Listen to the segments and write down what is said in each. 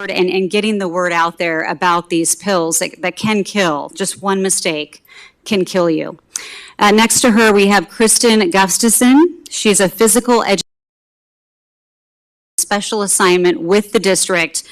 and getting the word out there about these pills that can kill. Just one mistake can kill you. Next to her, we have Kristen Gustafson. She's a physical education special assignment with the district.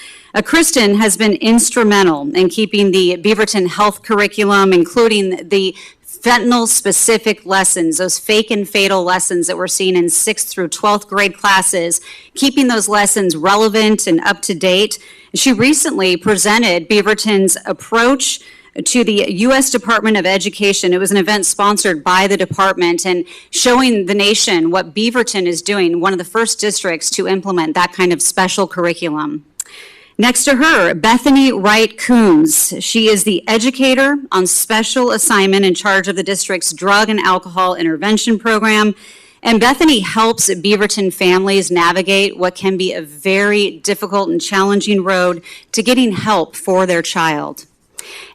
Kristen has been instrumental in keeping the Beaverton health curriculum, including the fentanyl-specific lessons, those fake and fatal lessons that we're seeing in 6th through 12th grade classes, keeping those lessons relevant and up to date. She recently presented Beaverton's approach to the U.S. Department of Education. It was an event sponsored by the department and showing the nation what Beaverton is doing, one of the first districts to implement that kind of special curriculum. Next to her, Bethany Wright Coombs. She is the educator on special assignment in charge of the district's drug and alcohol intervention program. And Bethany helps Beaverton families navigate what can be a very difficult and challenging road to getting help for their child.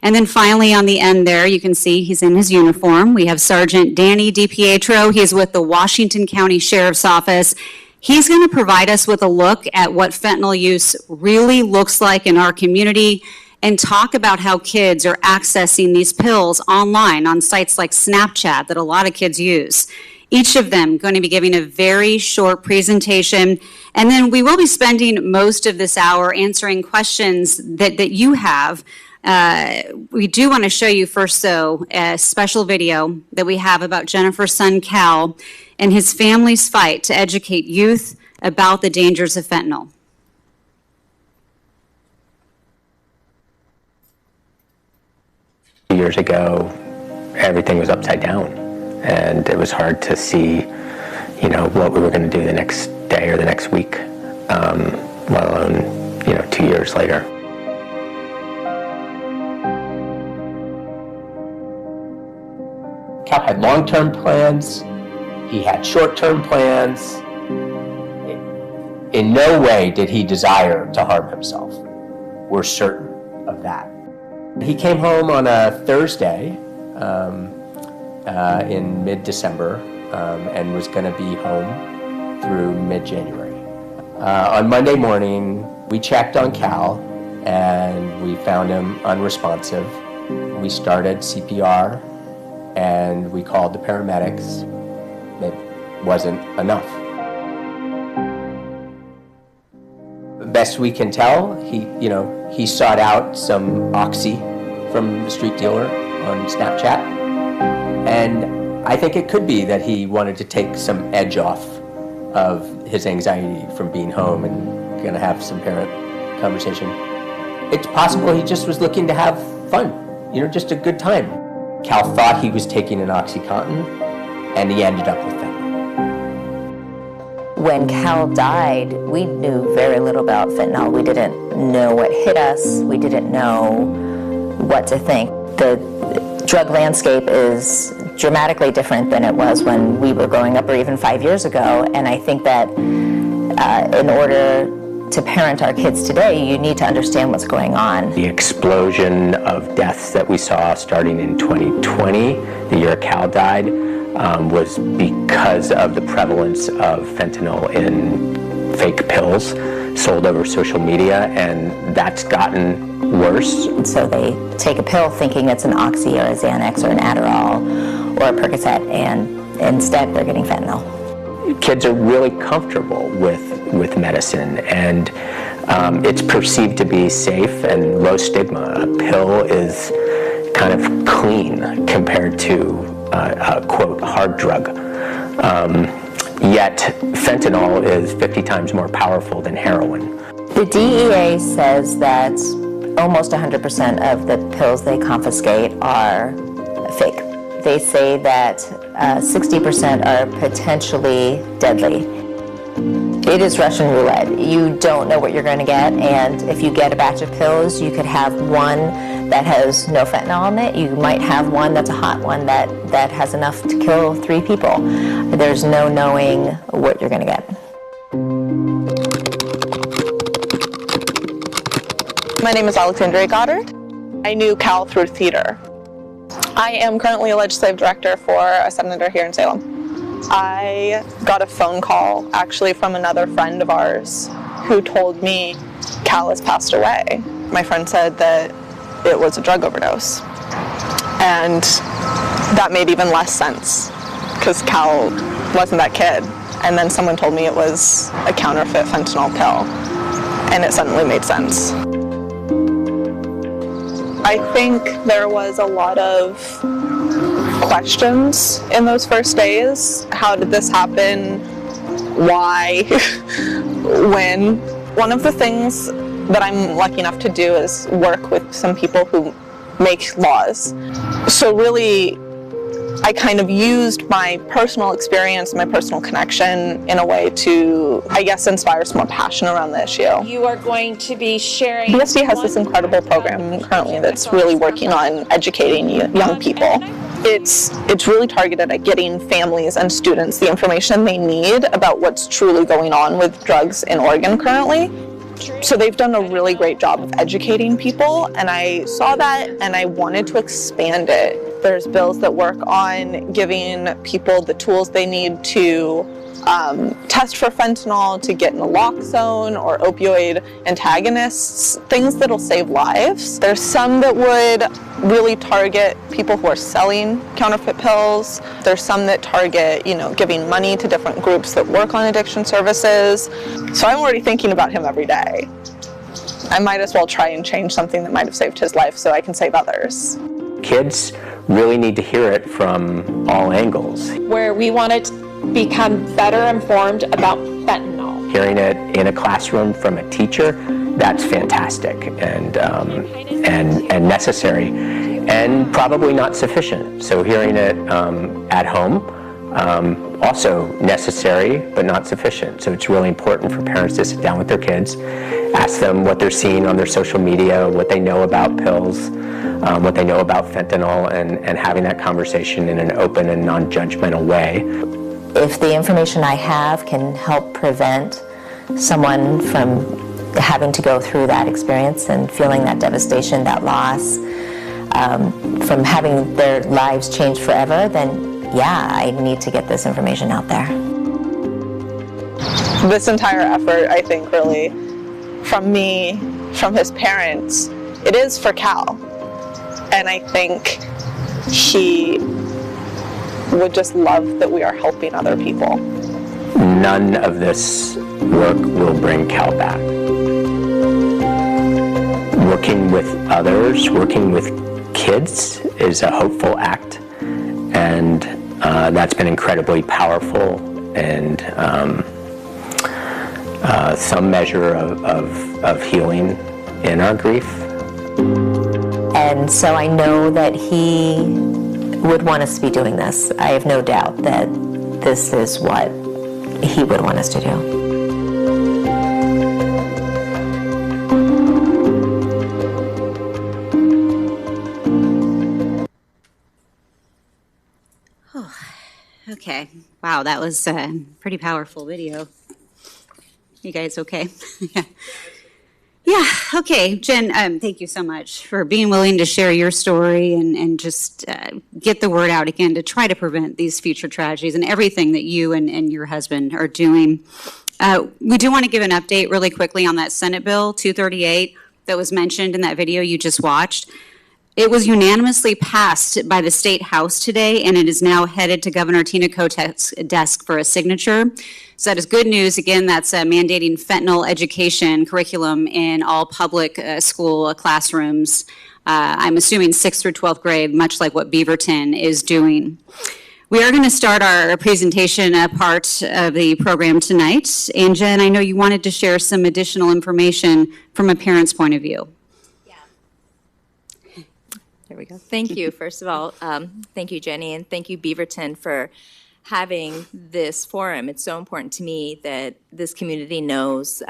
And then finally on the end there, you can see he's in his uniform. We have Sergeant Danny DiPietro. He's with the Washington County Sheriff's Office. He's going to provide us with a look at what fentanyl use really looks like in our community and talk about how kids are accessing these pills online on sites like Snapchat that a lot of kids use. Each of them going to be giving a very short presentation, and then we will be spending most of this hour answering questions that you have. We do want to show you first, though, a special video that we have about Jennifer's son, Cal, and his family's fight to educate youth about the dangers of fentanyl. Years ago, everything was upside down, and it was hard to see, what we were going to do the next day or the next week, let alone, 2 years later. Cal had long-term plans, he had short-term plans. In no way did he desire to harm himself. We're certain of that. He came home on a Thursday in mid-December and was going to be home through mid-January. On Monday morning, we checked on Cal and we found him unresponsive. We started CPR and we called the paramedics. It wasn't enough. Best we can tell, he sought out some oxy from the street dealer on Snapchat, and I think it could be that he wanted to take some edge off of his anxiety from being home and gonna have some parent conversation. It's possible he just was looking to have fun, just a good time. Cal thought he was taking an OxyContin, and he ended up with fentanyl. When Cal died, we knew very little about fentanyl. We didn't know what hit us. We didn't know what to think. The drug landscape is dramatically different than it was when we were growing up or even 5 years ago. And I think that in order to parent our kids today, you need to understand what's going on. The explosion of deaths that we saw starting in 2020, the year Cal died, was because of the prevalence of fentanyl in fake pills sold over social media, and that's gotten worse. So they take a pill thinking it's an Oxy or a Xanax or an Adderall or a Percocet, and instead they're getting fentanyl. Kids are really comfortable with medicine, and it's perceived to be safe and low stigma. A pill is kind of clean compared to a quote hard drug. Yet fentanyl is 50 times more powerful than heroin. The DEA says that almost 100% of the pills they confiscate are fake. They say that 60% are potentially deadly. It is Russian roulette. You don't know what you're going to get, and if you get a batch of pills, you could have one that has no fentanyl in it. You might have one that's a hot one that has enough to kill 3 people. There's no knowing what you're going to get. My name is Alexandria Goddard. I knew Cal through theater. I am currently a legislative director for a senator here in Salem. I got a phone call actually from another friend of ours who told me Cal has passed away. My friend said that it was a drug overdose. And that made even less sense because Cal wasn't that kid. And then someone told me it was a counterfeit fentanyl pill, and it suddenly made sense. I think there was a lot of questions in those first days. How did this happen? Why? When? One of the things that I'm lucky enough to do is work with some people who make laws. So really, I kind of used my personal experience, my personal connection in a way to, I guess, inspire some more passion around the issue. You are going to be sharing... BSD has this incredible program currently that's really working on educating young people. It's really targeted at getting families and students the information they need about what's truly going on with drugs in Oregon currently. So they've done a really great job of educating people, and I saw that and I wanted to expand it. There's bills that work on giving people the tools they need to test for fentanyl, to get in the lock zone, or opioid antagonists, things that'll save lives. There's some that would really target people who are selling counterfeit pills. There's some that target, giving money to different groups that work on addiction services. So I'm already thinking about him every day. I might as well try and change something that might have saved his life so I can save others. Kids really need to hear it from all angles. Where we want to become better informed about fentanyl. Hearing it in a classroom from a teacher, that's fantastic and necessary, and probably not sufficient. So hearing it at home, also necessary but not sufficient. So it's really important for parents to sit down with their kids, ask them what they're seeing on their social media, what they know about pills, what they know about fentanyl, and having that conversation in an open and non-judgmental way. If the information I have can help prevent someone from having to go through that experience and feeling that devastation, that loss, from having their lives changed forever, then yeah, I need to get this information out there. This entire effort, I think, really, from me, from his parents, it is for Cal. And I think he would just love that we are helping other people. None of this work will bring Cal back. Working with others, working with kids is a hopeful act, and that's been incredibly powerful, and some measure of healing in our grief. And so I know that he would want us to be doing this. I have no doubt that this is what he would want us to do. Okay. Wow, that was a pretty powerful video. You guys okay? Yeah. Yeah, okay. Jen, thank you so much for being willing to share your story and just get the word out again to try to prevent these future tragedies and everything that you and your husband are doing. We do want to give an update really quickly on that Senate Bill 238 that was mentioned in that video you just watched. It was unanimously passed by the State House today, and it is now headed to Governor Tina Kotek's desk for a signature. So that is good news. Again, that's mandating fentanyl education curriculum in all public school classrooms. I'm assuming 6th through 12th grade, much like what Beaverton is doing. We are going to start our presentation part of the program tonight. And Jen, I know you wanted to share some additional information from a parent's point of view. There we go. Thank you. First of all, thank you, Jenny, and thank you, Beaverton, for having this forum. It's so important to me that this community knows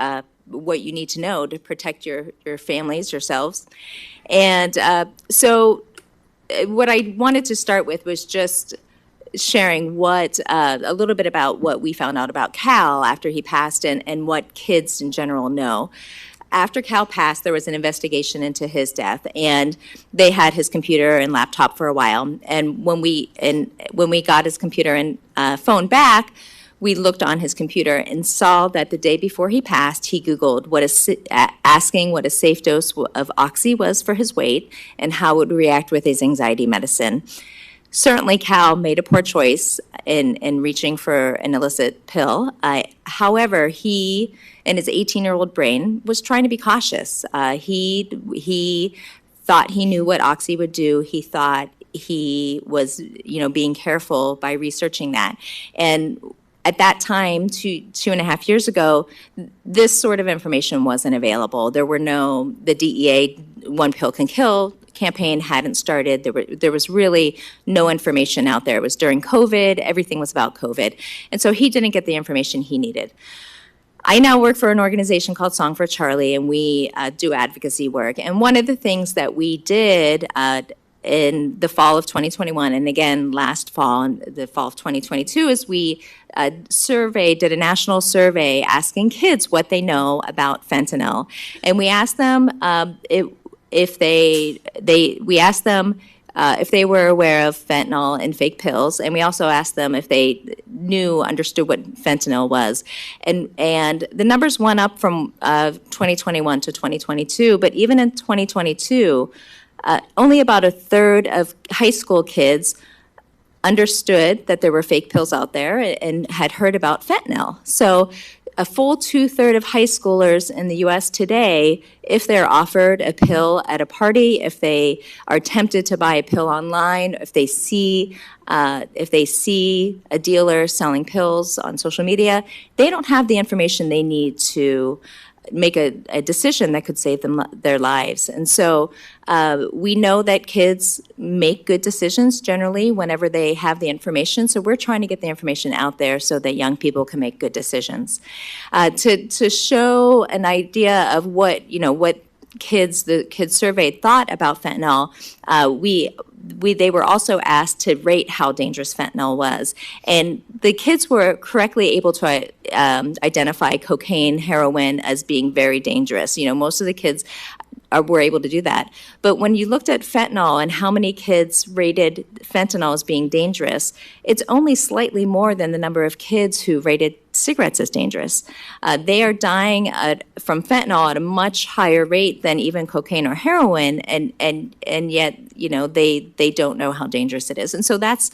what you need to know to protect your families, yourselves. And so what I wanted to start with was just sharing a little bit about what we found out about Cal after he passed and what kids in general know. After Cal passed, there was an investigation into his death, and they had his computer and laptop for a while. And when we got his computer and phone back, we looked on his computer and saw that the day before he passed, he Googled asking what a safe dose of oxy was for his weight and how it would react with his anxiety medicine. Certainly, Cal made a poor choice in reaching for an illicit pill. However, he, in his 18-year-old brain, was trying to be cautious. He thought he knew what oxy would do. He thought he was, being careful by researching that. And at that time, two and a half years ago, this sort of information wasn't available. There were the DEA One Pill Can Kill campaign hadn't started. There was really no information out there. It was during COVID. Everything was about COVID. And so he didn't get the information he needed. I now work for an organization called Song for Charlie, and we do advocacy work. And one of the things that we did in the fall of 2021, and again last fall, in the fall of 2022, is we did a national survey asking kids what they know about fentanyl. And we asked them if they were aware of fentanyl and fake pills, and we also asked them if they understood what fentanyl was. And the numbers went up from 2021 to 2022, but even in 2022, only about a third of high school kids understood that there were fake pills out there and had heard about fentanyl. So a full two-thirds of high schoolers in the U.S. today, if they're offered a pill at a party, if they are tempted to buy a pill online, if they see a dealer selling pills on social media, they don't have the information they need to make a decision that could save them their lives. And so we know that kids make good decisions generally whenever they have the information. So we're trying to get the information out there so that young people can make good decisions. To show an idea of what the kids surveyed thought about fentanyl, they were also asked to rate how dangerous fentanyl was. And the kids were correctly able to identify cocaine, heroin as being very dangerous. Most of the kids were able to do that. But when you looked at fentanyl and how many kids rated fentanyl as being dangerous, it's only slightly more than the number of kids who rated cigarettes as dangerous. They are dying from fentanyl at a much higher rate than even cocaine or heroin, and yet they don't know how dangerous it is. And so that's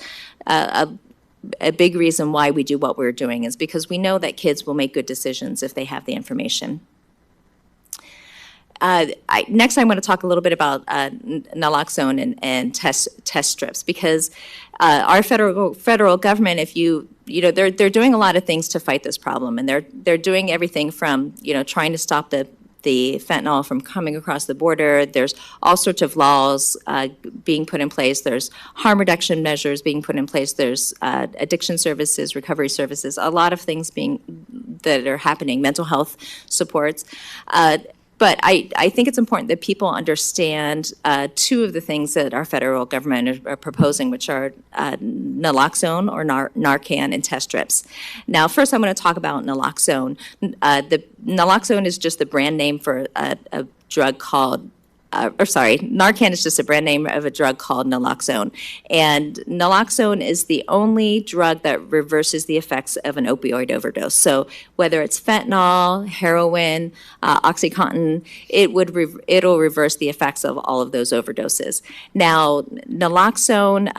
a big reason why we do what we're doing, is because we know that kids will make good decisions if they have the information. Next, I'm going to talk a little bit about naloxone and test strips, because our federal government, they're doing a lot of things to fight this problem, and they're doing everything from trying to stop the fentanyl from coming across the border. There's all sorts of laws being put in place. There's harm reduction measures being put in place. There's addiction services, recovery services, a lot of things that are happening, mental health supports. But I think it's important that people understand two of the things that our federal government are proposing, which are naloxone, or Narcan, and test strips. Now, first I'm going to talk about naloxone. The naloxone is just the brand name for a drug called Narcan is just a brand name of a drug called naloxone. And naloxone is the only drug that reverses the effects of an opioid overdose. So whether it's fentanyl, heroin, OxyContin, it'll reverse the effects of all of those overdoses. Now, naloxone,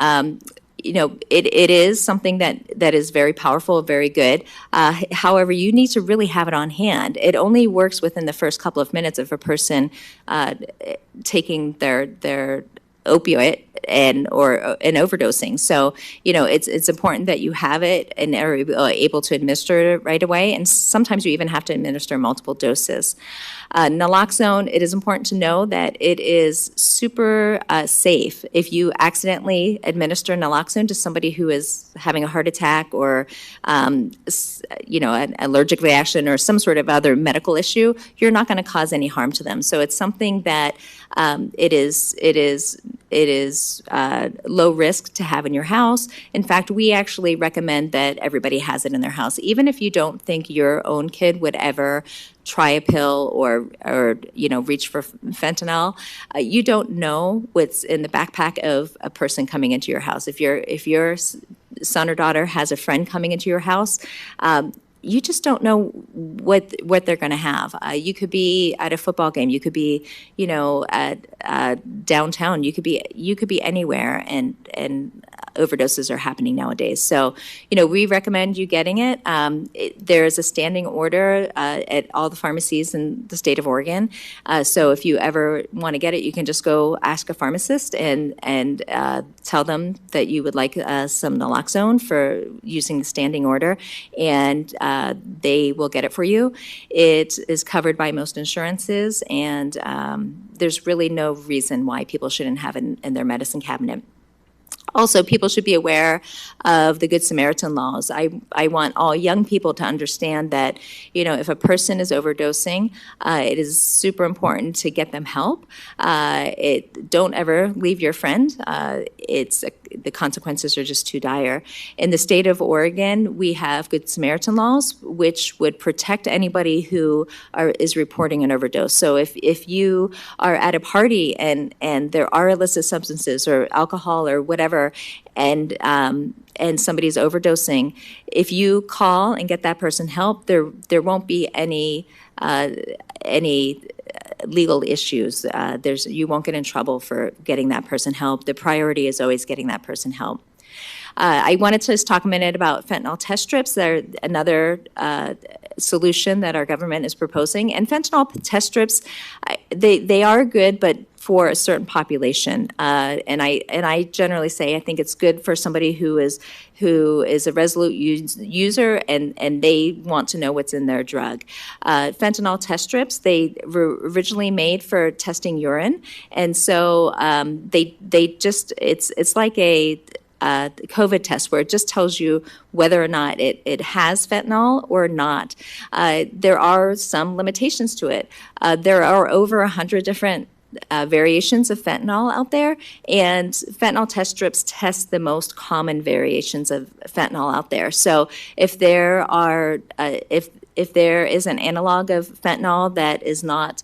it is something that is very powerful, very good. However, you need to really have it on hand. It only works within the first couple of minutes of a person taking their opioid and overdosing. So, it's important that you have it and are able to administer it right away. And sometimes you even have to administer multiple doses. Naloxone, it is important to know that it is super safe. If you accidentally administer naloxone to somebody who is having a heart attack or, an allergic reaction or some sort of other medical issue, you're not going to cause any harm to them. So it's something that it is low risk to have in your house. In fact, we actually recommend that everybody has it in their house, even if you don't think your own kid would ever try a pill or reach for fentanyl. You don't know what's in the backpack of a person coming into your house. If your son or daughter has a friend coming into your house, you just don't know what they're going to have. You could be at a football game. You could be, at downtown. You could be anywhere, and overdoses are happening nowadays. So, we recommend you getting it. There is a standing order at all the pharmacies in the state of Oregon. So if you ever want to get it, you can just go ask a pharmacist and tell them that you would like some naloxone for using the standing order, and they will get it for you. It is covered by most insurances, and there's really no reason why people shouldn't have it in their medicine cabinet. Also, people should be aware of the Good Samaritan laws. I want all young people to understand that, if a person is overdosing, it is super important to get them help. Don't ever leave your friend. The consequences are just too dire. In the state of Oregon, we have Good Samaritan laws, which would protect anybody who is reporting an overdose. So if you are at a party and there are illicit substances or alcohol or whatever, and somebody's overdosing, if you call and get that person help, there won't be any legal issues. You won't get in trouble for getting that person help. The priority is always getting that person help. I wanted to just talk a minute about fentanyl test strips. They're another solution that our government is proposing. And fentanyl test strips, they are good, but for a certain population. And I generally say I think it's good for somebody who is a resolute user and they want to know what's in their drug. Fentanyl test strips, they were originally made for testing urine, and so it's like a COVID test where it just tells you whether or not it has fentanyl or not. There are some limitations to it. There are over 100 different variations of fentanyl out there, and fentanyl test strips test the most common variations of fentanyl out there. So if there is an analog of fentanyl that is not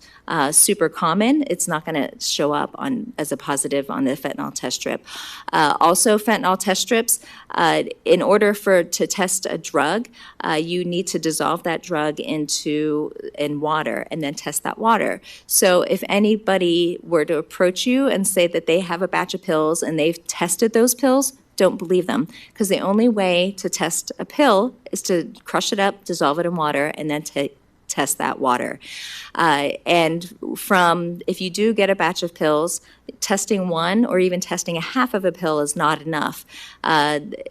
super common, it's not going to show up as a positive on the fentanyl test strip. Also, fentanyl test strips, in order to test a drug, you need to dissolve that drug in water and then test that water. So if anybody were to approach you and say that they have a batch of pills and they've tested those pills, don't believe them, because the only way to test a pill is to crush it up, dissolve it in water, and then test that water. And if you do get a batch of pills, testing one or even testing a half of a pill is not enough.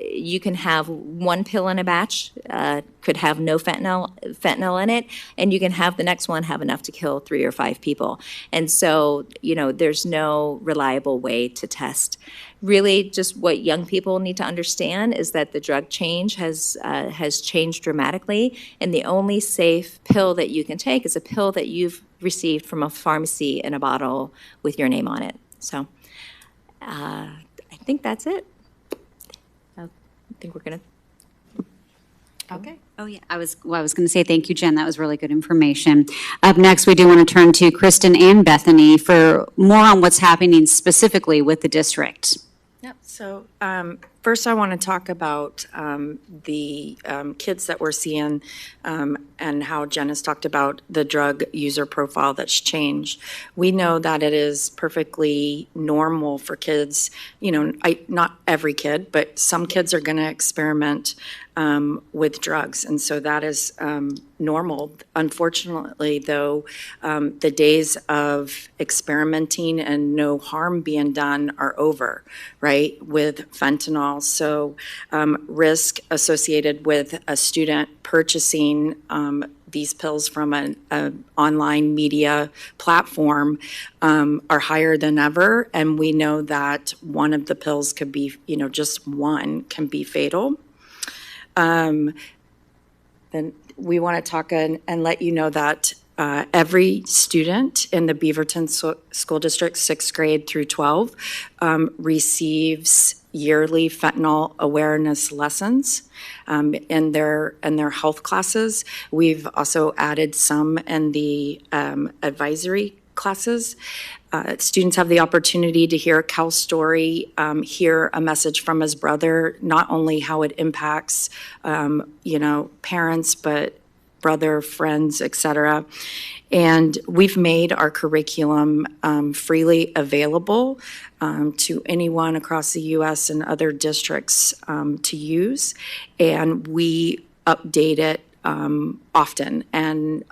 You can have one pill in a batch, could have no fentanyl in it, and you can have the next one have enough to kill 3 or 5 people. And so, there's no reliable way to test. Really, just what young people need to understand is that the drug change has changed dramatically, and the only safe pill that you can take is a pill that you've received from a pharmacy in a bottle with your name on it. So I think that's it. I think we're going to... Okay. Oh, yeah. I was going to say thank you, Jen. That was really good information. Up next, we do want to turn to Kristen and Bethany for more on what's happening specifically with the district. Yep. So first I want to talk about the kids that we're seeing and how Jen has talked about the drug user profile that's changed. We know that it is perfectly normal for kids, not every kid, but some kids are going to experiment with drugs. And so that is normal. Unfortunately, though, the days of experimenting and no harm being done are over, right, with fentanyl. So risk associated with a student purchasing these pills from an online media platform are higher than ever. And we know that one of the pills could be, just one can be fatal. Then we want to talk and let you know that every student in the Beaverton School District, 6th grade through 12, receives yearly fentanyl awareness lessons in their health classes. We've also added some in the advisory classes. Students have the opportunity to hear Cal's story, hear a message from his brother, not only how it impacts, parents, but brother, friends, etc. And we've made our curriculum freely available to anyone across the U.S. and other districts to use, and we update it often. And,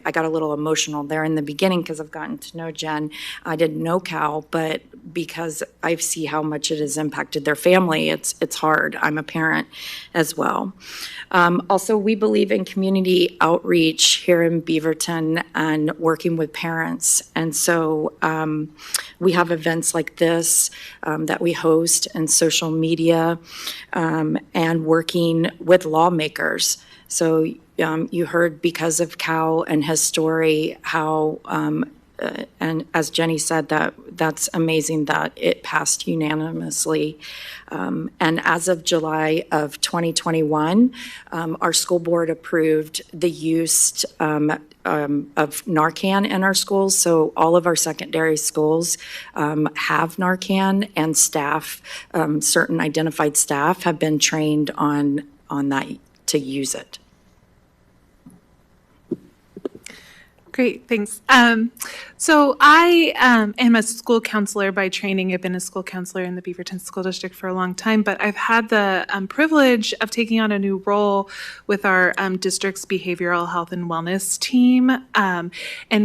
I got a little emotional there in the beginning because I've gotten to know Jen. I didn't know Cal, but because I see how much it has impacted their family, it's hard. I'm a parent as well. Also, we believe in community outreach here in Beaverton and working with parents. And so we have events like this that we host and social media and working with lawmakers. So you heard because of Cal and his story how, and as Jenny said, that's amazing that it passed unanimously. And as of July of 2021, our school board approved the use of Narcan in our schools. So all of our secondary schools have Narcan, and staff, certain identified staff, have been trained on that to use it. Great, thanks. So I am a school counselor by training. I've been a school counselor in the Beaverton School District for a long time, but I've had the privilege of taking on a new role with our district's behavioral health and wellness team. And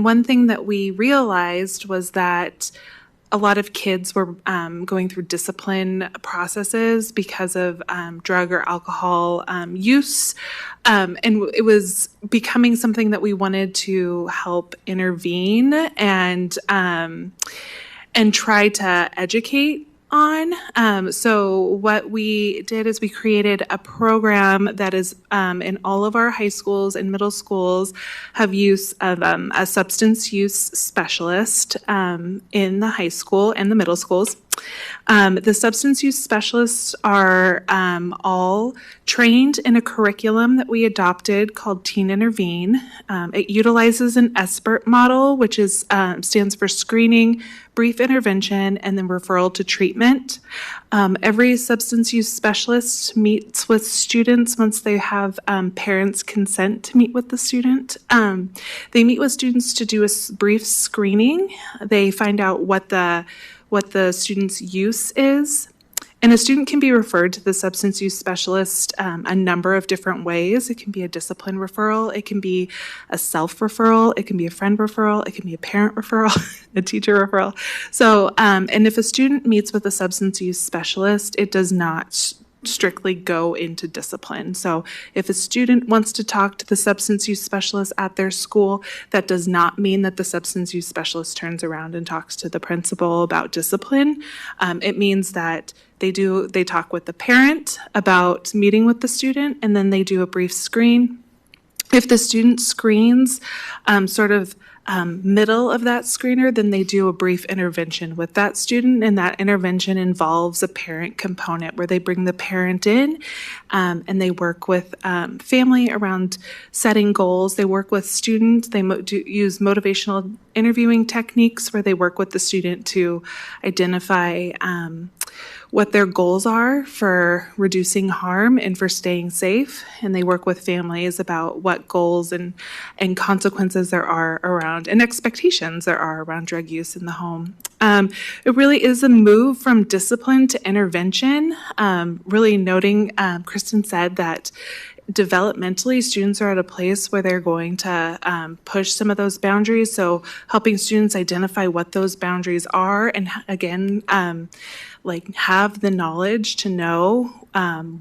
one thing that we realized was that a lot of kids were going through discipline processes because of drug or alcohol use. And it was becoming something that we wanted to help intervene and try to educate on. So what we did is we created a program that is in all of our high schools and middle schools have use of a substance use specialist in the high school and the middle schools. The substance use specialists are all trained in a curriculum that we adopted called Teen Intervene. It utilizes an SBIRT model, which is stands for screening, brief intervention, and then referral to treatment. Every substance use specialist meets with students once they have parents' consent to meet with the student. They meet with students to do a brief screening. They find out what the student's use is. And a student can be referred to the substance use specialist a number of different ways. It can be a discipline referral. It can be a self-referral. It can be a friend referral. It can be a parent referral, a teacher referral. So, and if a student meets with a substance use specialist, it does not strictly go into discipline. So if a student wants to talk to the substance use specialist at their school, that does not mean that the substance use specialist turns around and talks to the principal about discipline. It means that they talk with the parent about meeting with the student, and then they do a brief screen. If the student screens middle of that screener, then they do a brief intervention with that student, and that intervention involves a parent component where they bring the parent in and they work with family around setting goals. They work with students. They use motivational interviewing techniques where they work with the student to identify what their goals are for reducing harm and for staying safe. And they work with families about what goals and consequences there are around and expectations there are around drug use in the home. It really is a move from discipline to intervention, really noting, Kristen said that developmentally, students are at a place where they're going to push some of those boundaries. So helping students identify what those boundaries are and again, have the knowledge to know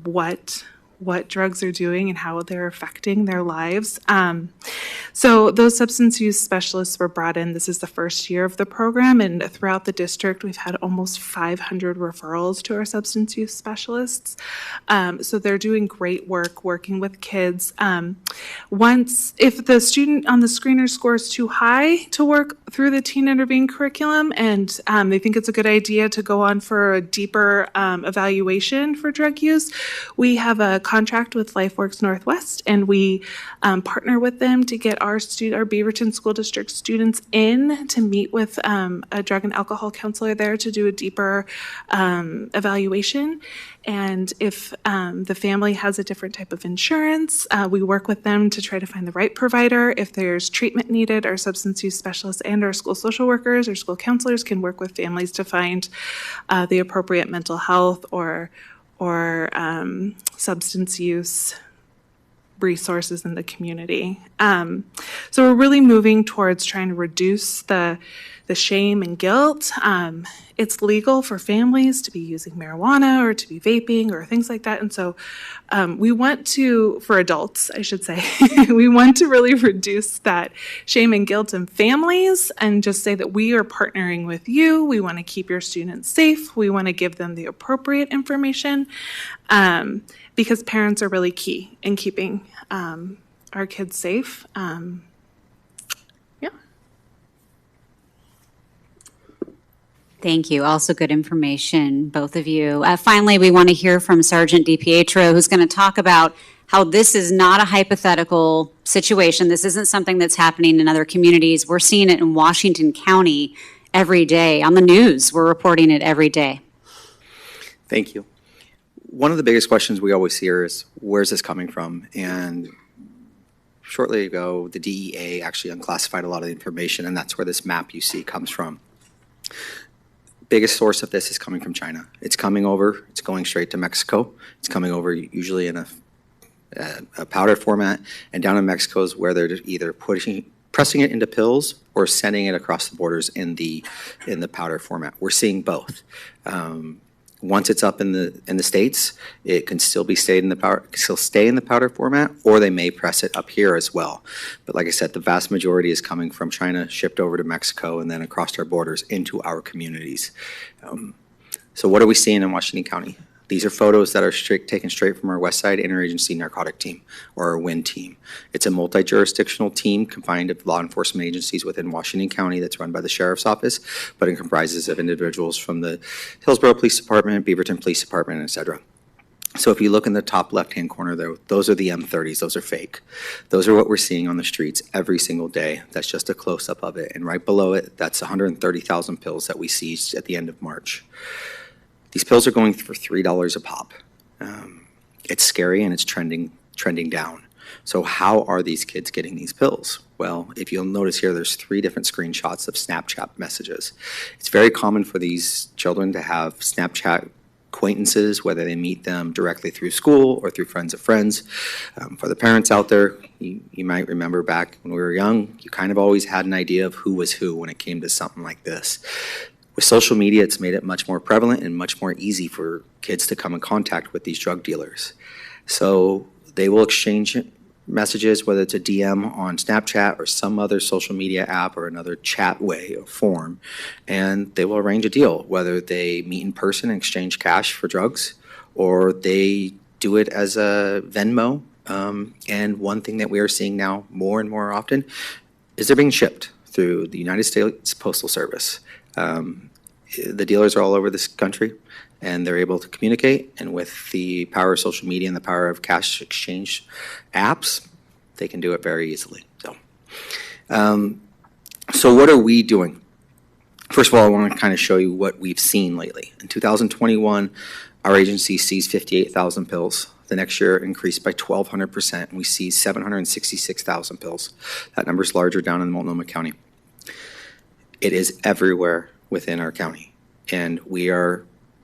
what what drugs are doing and how they're affecting their lives. So those substance use specialists were brought in. This is the first year of the program, and throughout the district, we've had almost 500 referrals to our substance use specialists. So they're doing great work working with kids. If the student on the screener scores too high to work through the Teen Intervene curriculum, and they think it's a good idea to go on for a deeper evaluation for drug use, we have a contract with LifeWorks Northwest, and we partner with them to get our Beaverton School District students in to meet with a drug and alcohol counselor there to do a deeper evaluation. And if the family has a different type of insurance, we work with them to try to find the right provider. If there's treatment needed, our substance use specialists and our school social workers or school counselors can work with families to find the appropriate mental health or substance use resources in the community. So we're really moving towards trying to reduce the shame and guilt. It's legal for families to be using marijuana or to be vaping or things like that. And so we want to, for adults, I should say, we want to really reduce that shame and guilt in families and just say that we are partnering with you. We want to keep your students safe. We want to give them the appropriate information because parents are really key in keeping our kids safe. Thank you. Also good information, both of you. Finally, we want to hear from Sergeant DiPietro, who's going to talk about how this is not a hypothetical situation. This isn't something that's happening in other communities. We're seeing it in Washington County every day. On the news, we're reporting it every day. Thank you. One of the biggest questions we always hear is, where's this coming from? And shortly ago, the DEA actually unclassified a lot of the information, and that's where this map you see comes from. Biggest source of this is coming from China. It's coming over, it's going straight to Mexico. It's coming over usually in a powder format, and down in Mexico is where they're either pressing it into pills or sending it across the borders in the powder format. We're seeing both. Once it's up in the States, it can still stay in the powder format, or they may press it up here as well. But like I said, the vast majority is coming from China, shipped over to Mexico, and then across our borders into our communities. So what are we seeing in Washington County? These are photos that are taken straight from our West Side Interagency Narcotic Team, or our WIN team. It's a multi-jurisdictional team combined of law enforcement agencies within Washington County that's run by the Sheriff's Office, but it comprises of individuals from the Hillsborough Police Department, Beaverton Police Department, et cetera. So if you look in the top left-hand corner there, those are the M30s. Those are fake. Those are what we're seeing on the streets every single day. That's just a close-up of it. And right below it, that's 130,000 pills that we seized at the end of March. These pills are going for $3 a pop. It's scary, and it's trending down. So how are these kids getting these pills? Well, if you'll notice here, there's 3 different screenshots of Snapchat messages. It's very common for these children to have Snapchat acquaintances, whether they meet them directly through school or through friends of friends. For the parents out there, you might remember back when we were young, you kind of always had an idea of who was who when it came to something like this. With social media, it's made it much more prevalent and much more easy for kids to come in contact with these drug dealers. So they will exchange messages, whether it's a DM on Snapchat or some other social media app or another chat way or form, and they will arrange a deal, whether they meet in person and exchange cash for drugs, or they do it as a Venmo. And one thing that we are seeing now more and more often is they're being shipped through the United States Postal Service. The dealers are all over this country, and they're able to communicate, and with the power of social media and the power of cash exchange apps, they can do it very easily. So what are we doing? First of all, I want to kind of show you what we've seen lately. In 2021, our agency seized 58,000 pills. The next year increased by 1,200%, and we seized 766,000 pills. That number is larger down in Multnomah County. It is everywhere within our county, and we are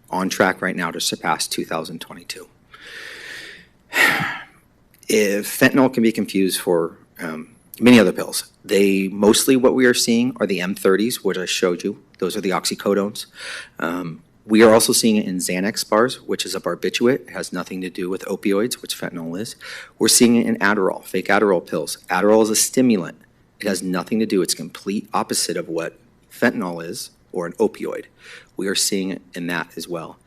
on track right now to surpass 2022. If fentanyl can be confused for many other pills, mostly what we are seeing are the M30s, which I showed you. Those are the oxycodones. We are also seeing it in Xanax bars, which is a barbiturate. It has nothing to do with opioids, which fentanyl is. We're seeing it in Adderall, fake Adderall pills. Adderall is a stimulant. It has nothing to do, it's complete opposite of what fentanyl is or an opioid. We are seeing it in that as well.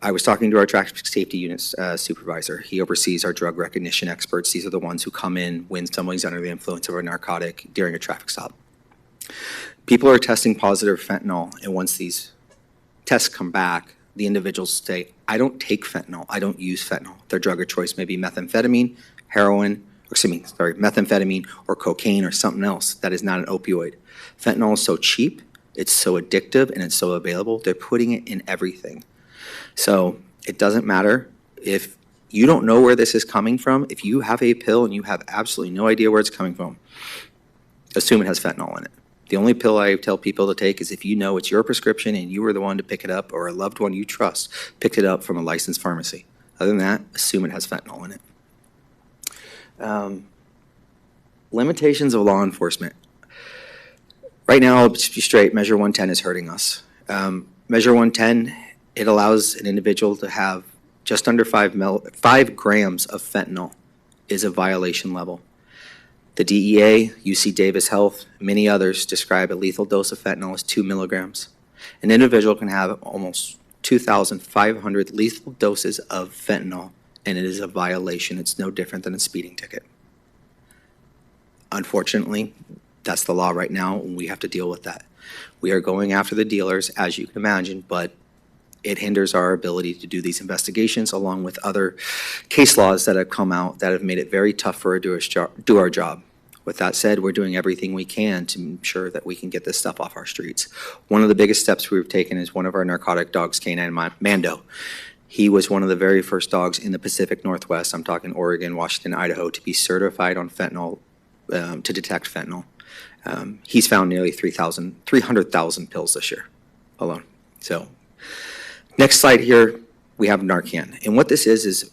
I was talking to our traffic safety unit supervisor. He oversees our drug recognition experts. These are the ones who come in when somebody's under the influence of a narcotic during a traffic stop. People are testing positive for fentanyl, and once these tests come back, the individuals say, I don't take fentanyl, I don't use fentanyl. Their drug of choice may be methamphetamine, methamphetamine or cocaine or something else that is not an opioid. Fentanyl is so cheap, it's so addictive, and it's so available, they're putting it in everything. So it doesn't matter if you don't know where this is coming from. If you have a pill and you have absolutely no idea where it's coming from, assume it has fentanyl in it. The only pill I tell people to take is if you know it's your prescription and you were the one to pick it up, or a loved one you trust picked it up from a licensed pharmacy. Other than that, assume it has fentanyl in it. Limitations of law enforcement. Right now, I'll just be straight, Measure 110 is hurting us. Measure 110, it allows an individual to have just under 5 grams of fentanyl is a violation level. The DEA, UC Davis Health, many others describe a lethal dose of fentanyl as 2 milligrams. An individual can have almost 2,500 lethal doses of fentanyl, and it is a violation. It's no different than a speeding ticket. Unfortunately, that's the law right now, and we have to deal with that. We are going after the dealers, as you can imagine, but it hinders our ability to do these investigations, along with other case laws that have come out that have made it very tough for us to do our job. With that said, we're doing everything we can to ensure that we can get this stuff off our streets. One of the biggest steps we've taken is one of our narcotic dogs, Canine Mando. He was one of the very first dogs in the Pacific Northwest, I'm talking Oregon, Washington, Idaho, to be certified on fentanyl, to detect fentanyl. He's found nearly 300,000 pills this year alone. So, next slide here, we have Narcan. And what this is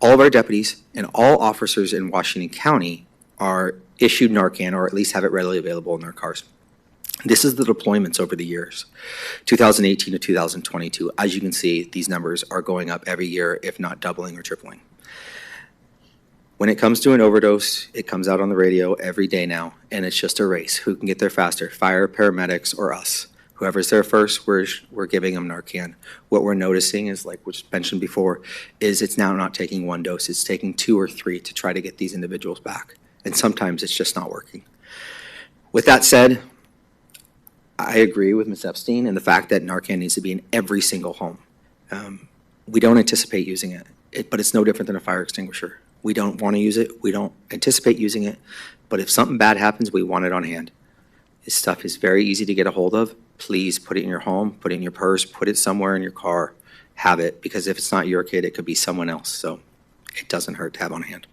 all of our deputies and all officers in Washington County are issued Narcan, or at least have it readily available in their cars. This is the deployments over the years, 2018 to 2022. As you can see, these numbers are going up every year, if not doubling or tripling. When it comes to an overdose, it comes out on the radio every day now, and it's just a race. Who can get there faster, fire, paramedics, or us? Whoever's there first, we're giving them Narcan. What we're noticing is, like was mentioned before, is it's now not taking one dose, it's taking 2 or 3 to try to get these individuals back. And sometimes it's just not working. With that said, I agree with Ms. Epstein and the fact that Narcan needs to be in every single home. We don't anticipate using it, but it's no different than a fire extinguisher. We don't want to use it, we don't anticipate using it, but if something bad happens, we want it on hand. This stuff is very easy to get a hold of. Please put it in your home, put it in your purse, put it somewhere in your car, have it, because if it's not your kid, it could be someone else, so it doesn't hurt to have on hand.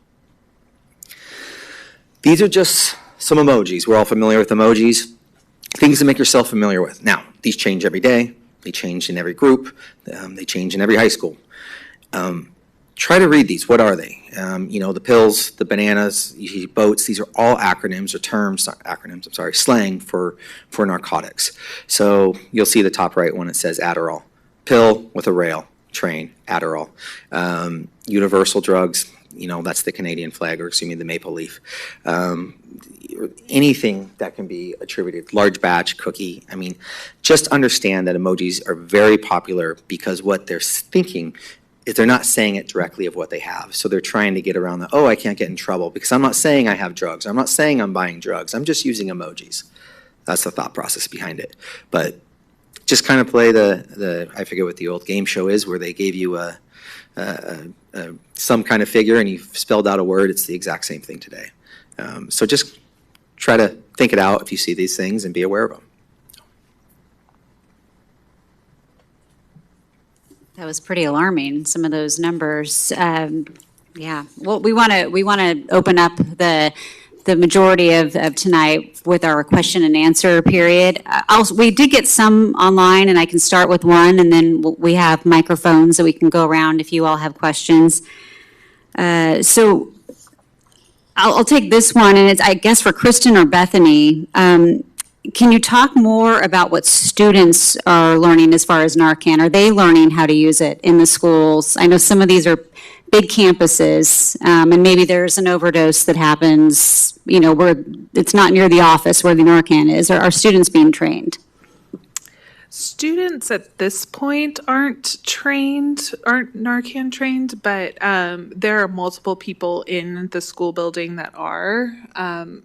These are just some emojis. We're all familiar with emojis. Things to make yourself familiar with. Now, these change every day. They change in every group. They change in every high school. Try to read these. What are they? The pills, the bananas, boats, these are all acronyms or terms, not acronyms, I'm sorry, slang for narcotics. So you'll see the top right one, it says Adderall. Pill with a rail, train, Adderall. Universal drugs, that's the Canadian flag, or excuse me, the maple leaf. Anything that can be attributed, large batch, cookie. I mean, just understand that emojis are very popular because what they're thinking is they're not saying it directly of what they have. So they're trying to get around I can't get in trouble because I'm not saying I have drugs. I'm not saying I'm buying drugs. I'm just using emojis. That's the thought process behind it. But just kind of play I forget what the old game show is, where they gave you some kind of figure and you spelled out a word. It's the exact same thing today. So just try to think it out if you see these things and be aware of them. That was pretty alarming, some of those numbers. Yeah, well, we want to open up the majority of tonight with our question and answer period. We did get some online, and I can start with one, and then we have microphones so we can go around if you all have questions. So I'll take this one, and it's, I guess, for Kristen or Bethany. Can you talk more about what students are learning as far as Narcan? Are they learning how to use it in the schools? I know some of these are big campuses, and maybe there's an overdose that happens, where it's not near the office where the Narcan is. Are students being trained? Students at this point aren't Narcan trained, but there are multiple people in the school building that are. And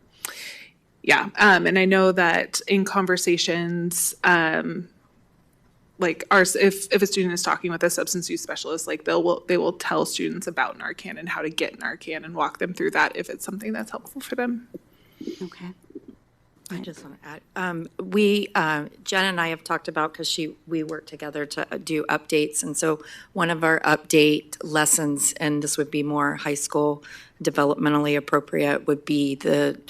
I know that in conversations, if a student is talking with a substance use specialist, they will tell students about Narcan and how to get Narcan and walk them through that if it's something that's helpful for them. Okay. I just want to add, Jen and I have talked about, because we work together to do updates, and so one of our update lessons, and this would be more high school developmentally appropriate, would be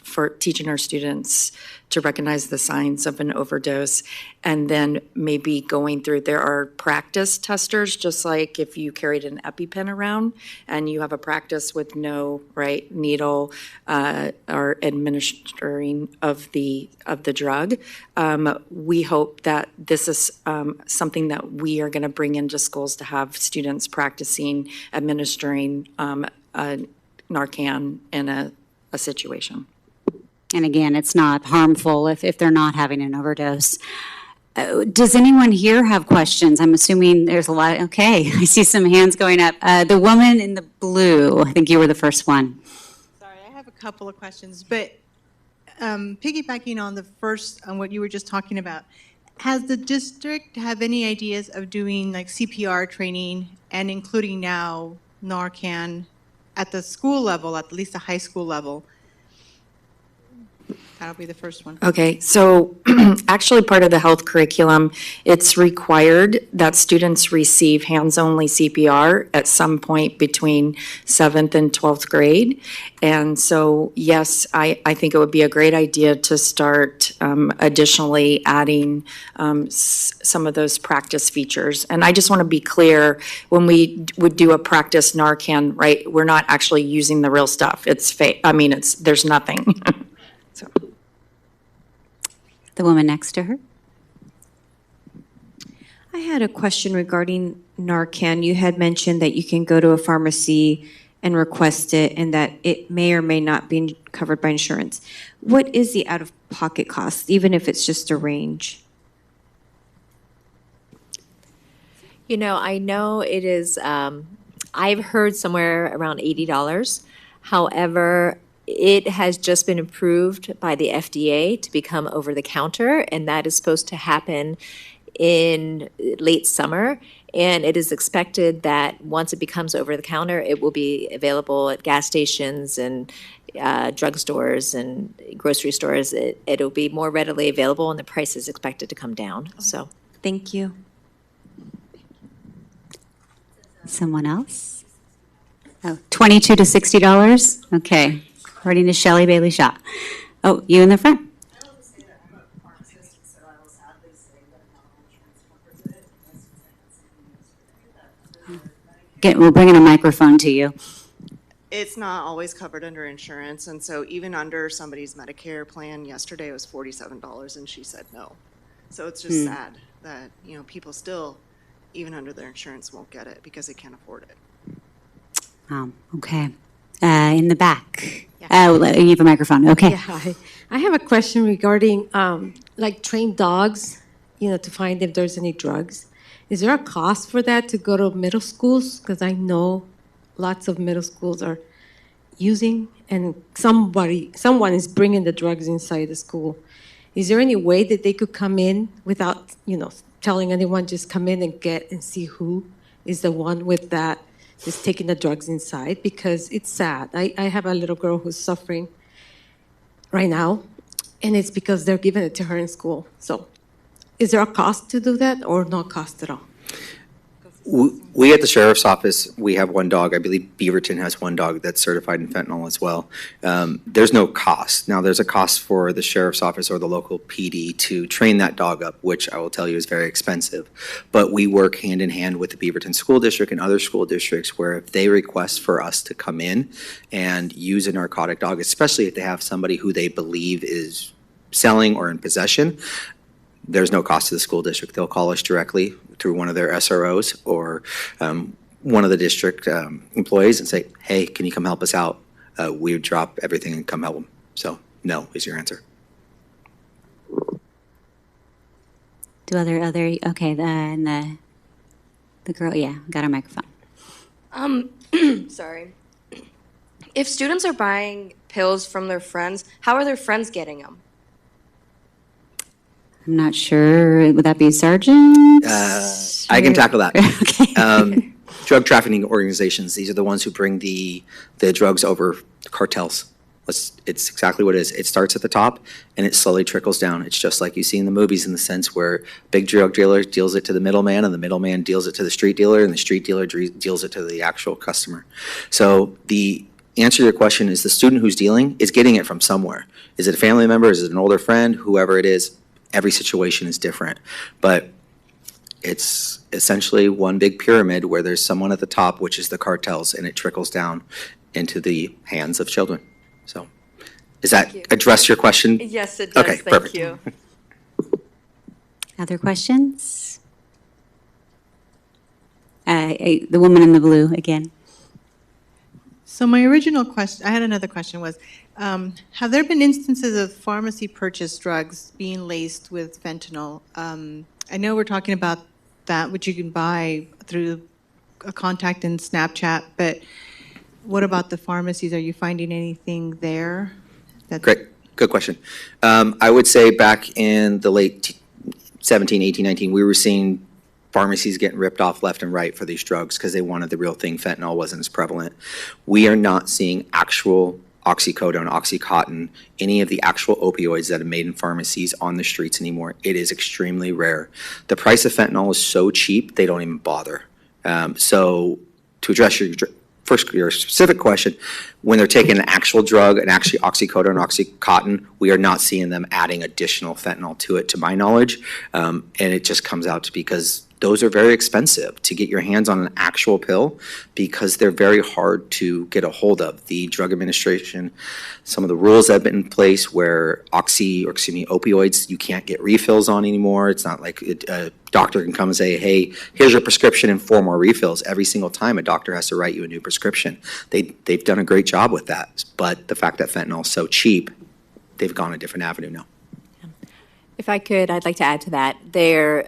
for teaching our students to recognize the signs of an overdose, and then maybe going through, there are practice testers, just like if you carried an EpiPen around and you have a practice with no needle or administering of the drug. We hope that this is something that we are going to bring into schools to have students practicing administering Narcan in a situation. And again, it's not harmful if they're not having an overdose. Does anyone here have questions? I'm assuming there's a lot. Okay, I see some hands going up. The woman in the blue, I think you were the first one. Sorry, I have a couple of questions, but piggybacking on what you were just talking about, has the district have any ideas of doing like CPR training and including now Narcan at the school level, at least the high school level? That'll be the first one. Okay, so actually part of the health curriculum, it's required that students receive hands-only CPR at some point between 7th and 12th grade. And so, yes, I think it would be a great idea to start additionally adding some of those practice features. And I just want to be clear, when we would do a practice Narcan, we're not actually using the real stuff. It's fake. There's nothing. So. The woman next to her. I had a question regarding Narcan. You had mentioned that you can go to a pharmacy and request it and that it may or may not be covered by insurance. What is the out-of-pocket cost, even if it's just a range? I know it is, I've heard somewhere around $80. However, it has just been approved by the FDA to become over-the-counter, and that is supposed to happen in late summer. And it is expected that once it becomes over-the-counter, it will be available at gas stations and drugstores and grocery stores. It'll be more readily available, and the price is expected to come down. So, thank you. Someone else? Oh, $22 to $60? Okay. According to Shelley Bailey Shaw. Oh, you in the front. We're bringing a microphone to you. It's not always covered under insurance, and so even under somebody's Medicare plan, yesterday it was $47, and she said no. So it's just sad that people still, even under their insurance, won't get it because they can't afford it. Okay. In the back. Yeah. You have a microphone. Okay. Yeah, hi. I have a question regarding trained dogs, to find if there's any drugs. Is there a cost for that to go to middle schools? Because I know lots of middle schools are using, and someone is bringing the drugs inside the school. Is there any way that they could come in without, telling anyone, just come in and get and see who is the one with that is taking the drugs inside? Because it's sad. I have a little girl who's suffering right now, and it's because they're giving it to her in school. So is there a cost to do that or no cost at all? We at the Sheriff's Office, we have one dog. I believe Beaverton has one dog that's certified in fentanyl as well. There's no cost. Now, there's a cost for the Sheriff's Office or the local PD to train that dog up, which I will tell you is very expensive. But we work hand in hand with the Beaverton School District and other school districts where if they request for us to come in and use a narcotic dog, especially if they have somebody who they believe is selling or in possession, there's no cost to the school district. They'll call us directly through one of their SROs or one of the district employees and say, hey, can you come help us out? We would drop everything and come help them. So no is your answer. Do other, okay, and the girl, yeah, got her microphone. Sorry. If students are buying pills from their friends, how are their friends getting them? I'm not sure. Would that be Sergeant? I can tackle that. Okay. Drug trafficking organizations, these are the ones who bring the drugs over cartels. It's exactly what it is. It starts at the top and it slowly trickles down. It's just like you see in the movies in the sense where big drug dealer deals it to the middleman and the middleman deals it to the street dealer and the street dealer deals it to the actual customer. So the answer to your question is the student who's dealing is getting it from somewhere. Is it a family member? Is it an older friend? Whoever it is, every situation is different. But it's essentially one big pyramid where there's someone at the top, which is the cartels, and it trickles down into the hands of children. So, does that address your question? Yes, it does. Okay, Thank perfect. you. Other questions? The woman in the blue again. So my original question, I had another question was, have there been instances of pharmacy purchased drugs being laced with fentanyl? I know we're talking about that, which you can buy through a contact in Snapchat, but what about the pharmacies? Are you finding anything there? Great, good question. I would say back in the late 17, 18, 19, we were seeing pharmacies getting ripped off left and right for these drugs because they wanted the real thing. Fentanyl wasn't as prevalent. We are not seeing actual oxycodone, Oxycontin, any of the actual opioids that are made in pharmacies on the streets anymore. It is extremely rare. The price of fentanyl is so cheap, they don't even bother. So to address your specific question, when they're taking an actual drug, an actually oxycodone, Oxycontin, we are not seeing them adding additional fentanyl to it, to my knowledge. And it just comes out to because those are very expensive to get your hands on an actual pill because they're very hard to get a hold of. The Drug Administration, some of the rules that have been in place where opioids, you can't get refills on anymore. It's not like a doctor can come and say, hey, here's your prescription and 4 more refills. Every single time a doctor has to write you a new prescription. They've done a great job with that. But the fact that fentanyl is so cheap, they've gone a different avenue now. If I could, I'd like to add to that. There,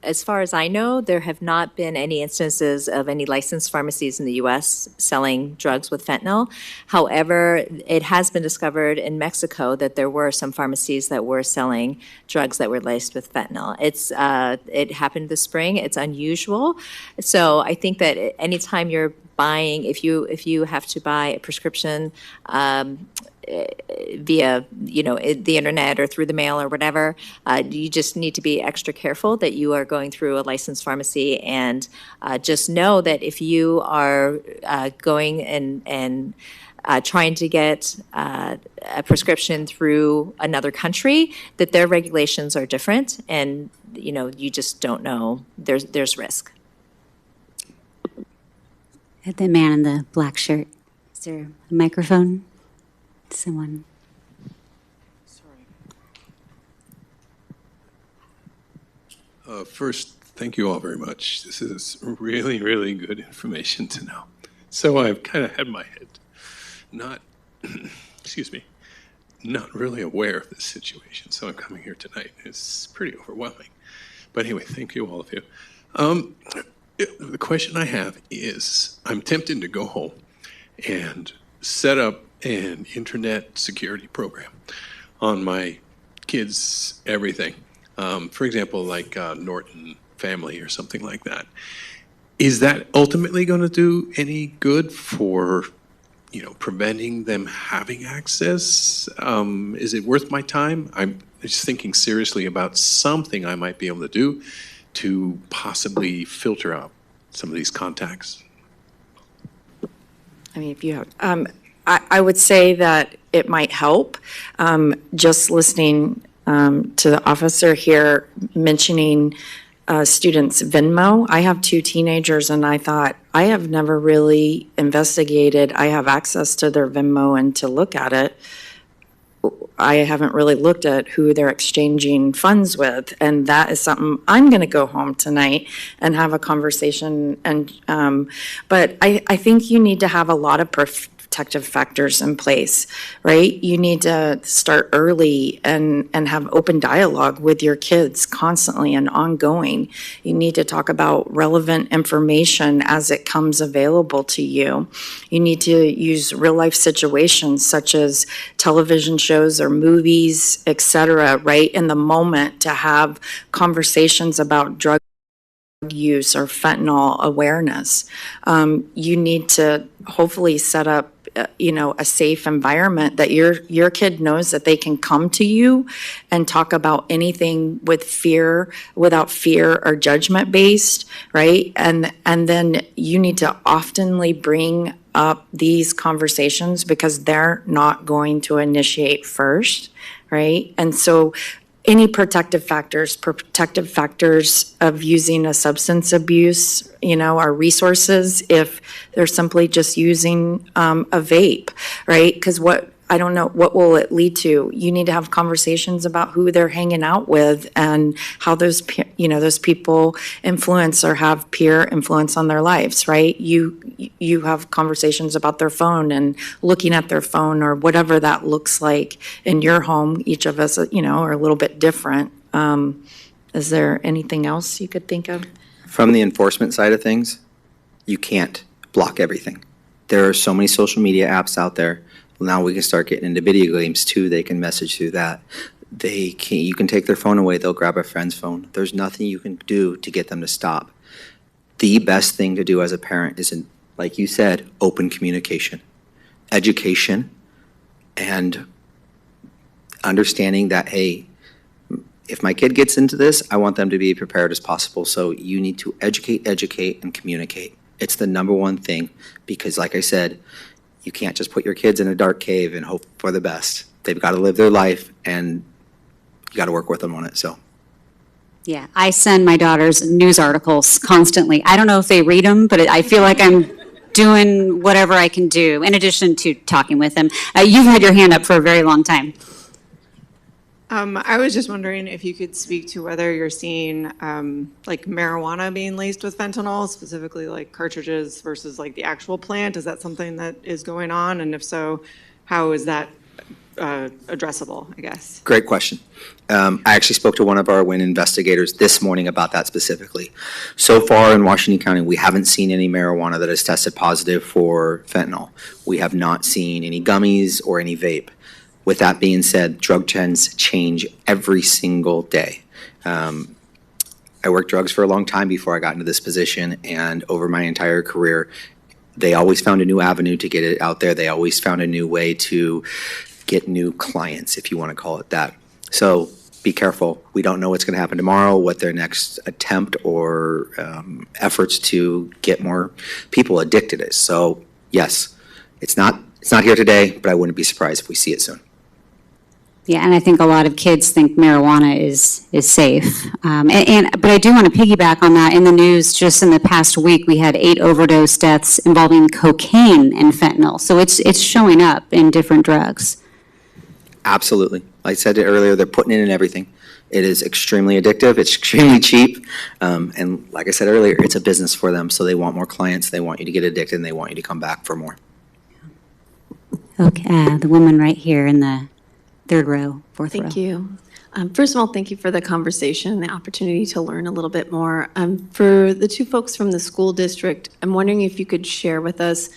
as far as I know, there have not been any instances of any licensed pharmacies in the U.S. selling drugs with fentanyl. However, it has been discovered in Mexico that there were some pharmacies that were selling drugs that were laced with fentanyl. It happened this spring. It's unusual. So I think that anytime you're buying, if you have to buy a prescription via the internet or through the mail or whatever, you just need to be extra careful that you are going through a licensed pharmacy, and just know that if you are going and trying to get a prescription through another country, that their regulations are different, and you just don't know. There's risk. The man in the black shirt. Is there a microphone? Someone. First, thank you all very much. This is really, really good information to know. So I've kind of had my head not really aware of this situation. So I'm coming here tonight. It's pretty overwhelming. But anyway, thank you, all of you. The question I have is, I'm tempted to go home and set up an internet security program on my kids' everything. For example, like Norton Family or something like that. Is that ultimately going to do any good for, preventing them having access? Is it worth my time? I'm just thinking seriously about something I might be able to do to possibly filter out some of these contacts. I mean, if you have, I would say that it might help. Just listening to the officer here mentioning students' Venmo. I have 2 teenagers, and I thought, I have never really investigated. I have access to their Venmo and to look at it. I haven't really looked at who they're exchanging funds with. And that is something I'm going to go home tonight and have a conversation. And, but I think you need to have a lot of protective factors in place, right? You need to start early and have open dialogue with your kids constantly and ongoing. You need to talk about relevant information as it comes available to you. You need to use real life situations such as television shows or movies, etc., right in the moment to have conversations about drug use or fentanyl awareness. You need to hopefully set up a safe environment that your kid knows that they can come to you and talk about anything without fear or judgment based, right? And then you need to oftenly bring up these conversations because they're not going to initiate first, right? And so any protective factors of using a substance abuse, are resources if they're simply just using a vape, right? Because I don't know, what will it lead to? You need to have conversations about who they're hanging out with and how those people influence or have peer influence on their lives, right? You have conversations about their phone and looking at their phone or whatever that looks like in your home. Each of us, are a little bit different. Is there anything else you could think of? From the enforcement side of things, you can't block everything. There are so many social media apps out there. Well, now we can start getting into video games too. They can message through that. You can take their phone away. They'll grab a friend's phone. There's nothing you can do to get them to stop. The best thing to do as a parent is, like you said, open communication, education, and understanding that, hey, if my kid gets into this, I want them to be prepared as possible. So you need to educate, and communicate. It's the number one thing because, like I said, you can't just put your kids in a dark cave and hope for the best. They've got to live their life, and you got to work with them on it. So, yeah, I send my daughters news articles constantly. I don't know if they read them, but I feel like I'm doing whatever I can do in addition to talking with them. You've had your hand up for a very long time. I was just wondering if you could speak to whether you're seeing like marijuana being laced with fentanyl, specifically like cartridges versus like the actual plant. Is that something that is going on? And if so, how is that addressable, I guess? Great question. I actually spoke to one of our WIN investigators this morning about that specifically. So far in Washington County, we haven't seen any marijuana that has tested positive for fentanyl. We have not seen any gummies or any vape. With that being said, drug trends change every single day. I worked drugs for a long time before I got into this position, and over my entire career, they always found a new avenue to get it out there. They always found a new way to get new clients, if you want to call it that. So be careful. We don't know what's going to happen tomorrow, what their next attempt or efforts to get more people addicted is. So yes, it's not here today, but I wouldn't be surprised if we see it soon. Yeah, and I think a lot of kids think marijuana is safe. But I do want to piggyback on that. In the news, just in the past week, we had 8 overdose deaths involving cocaine and fentanyl. So it's showing up in different drugs. Absolutely. Like I said earlier, they're putting it in everything. It is extremely addictive. It's extremely cheap. And like I said earlier, it's a business for them. So they want more clients. They want you to get addicted, and they want you to come back for more. Okay, the woman right here in the third row, fourth row. Thank you. First of all, thank you for the conversation and the opportunity to learn a little bit more. For the two folks from the school district, I'm wondering if you could share with us